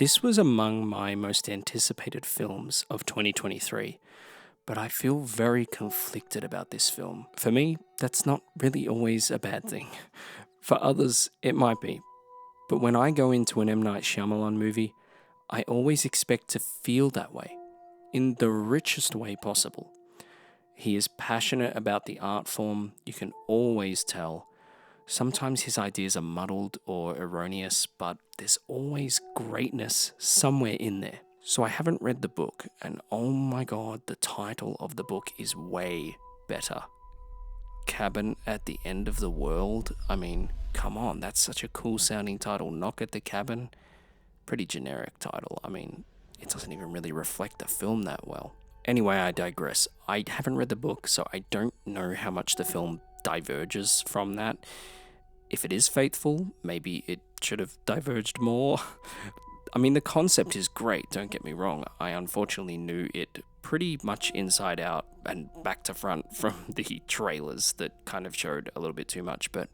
This was among my most anticipated films of 2023, but I feel very conflicted about this film. For me, that's not really always a bad thing. For others, it might be. But when I go into an M. Night Shyamalan movie, I always expect to feel that way, in the richest way possible. He is passionate about the art form, you can always tell. Sometimes his ideas are muddled or erroneous, but there's always greatness somewhere in there. So I haven't read the book, and oh my god, the title of the book is way better. Cabin at the End of the World? I mean, come on, that's such a cool sounding title. Knock at the Cabin? Pretty generic title. I mean, it doesn't even really reflect the film that well. Anyway, I digress. I haven't read the book, so I don't know how much the film diverges from that. If it is faithful, maybe it should have diverged more. I mean, the concept is great, don't get me wrong. I unfortunately knew it pretty much inside out and back to front from the trailers that kind of showed a little bit too much, but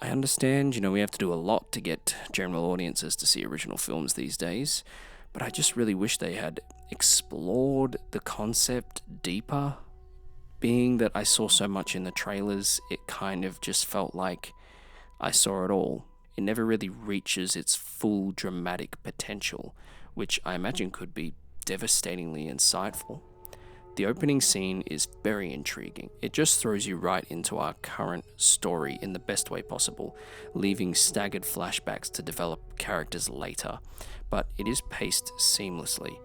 I understand, we have to do a lot to get general audiences to see original films these days, but I just really wish they had explored the concept deeper. Being that I saw so much in the trailers, it kind of just felt like I saw it all. It never really reaches its full dramatic potential, which I imagine could be devastatingly insightful. The opening scene is very intriguing. It just throws you right into our current story in the best way possible, leaving staggered flashbacks to develop characters later, but it is paced seamlessly.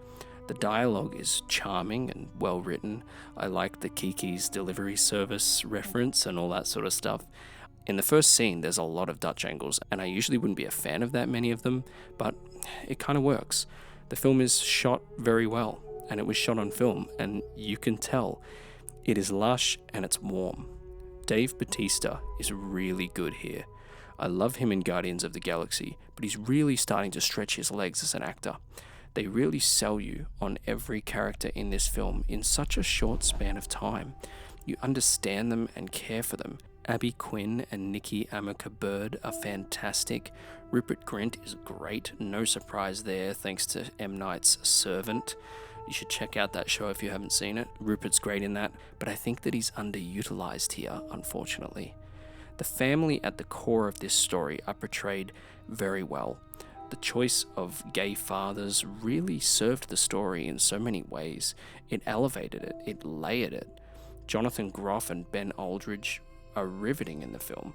The dialogue is charming and well written. I like the Kiki's delivery service reference and all that sort of stuff. In the first scene, there's a lot of Dutch angles, and I usually wouldn't be a fan of that many of them, but it kind of works. The film is shot very well, and it was shot on film, and you can tell it is lush and it's warm. Dave Bautista is really good here. I love him in Guardians of the Galaxy, but he's really starting to stretch his legs as an actor. They really sell you on every character in this film in such a short span of time. You understand them and care for them. Abby Quinn and Nikki Amica Bird are fantastic. Rupert Grint is great, no surprise there, thanks to M. Night's Servant. You should check out that show if you haven't seen it. Rupert's great in that, but I think that he's underutilized here, unfortunately. The family at the core of this story are portrayed very well. The choice of gay fathers really served the story in so many ways. It elevated it, it layered it. Jonathan Groff and Ben Aldridge are riveting in the film.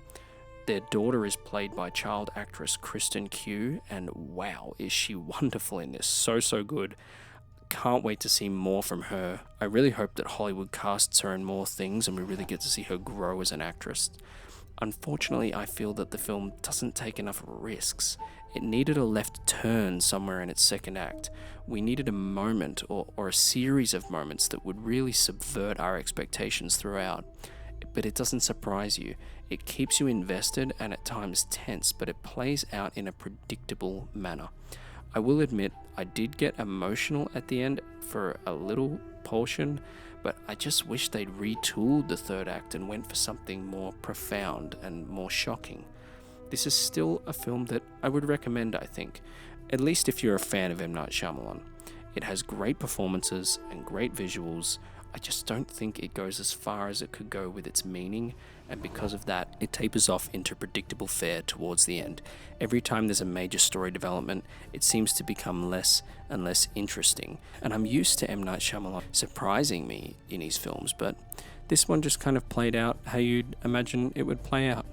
Their daughter is played by child actress Kristen Cue, and wow, is she wonderful in this. So good. Can't wait to see more from her. I really hope that Hollywood casts her in more things and we really get to see her grow as an actress. Unfortunately, I feel that the film doesn't take enough risks. It needed a left turn somewhere in its second act. We needed a moment or a series of moments that would really subvert our expectations throughout. But it doesn't surprise you. It keeps you invested and at times tense, but it plays out in a predictable manner. I will admit, I did get emotional at the end for a little portion, but I just wish they'd retooled the third act and went for something more profound and more shocking. This is still a film that I would recommend, I think, at least if you're a fan of M. Night Shyamalan. It has great performances and great visuals. I just don't think it goes as far as it could go with its meaning, and because of that, it tapers off into predictable fare towards the end. Every time there's a major story development, it seems to become less and less interesting, and I'm used to M. Night Shyamalan surprising me in his films, but this one just kind of played out how you'd imagine it would play out.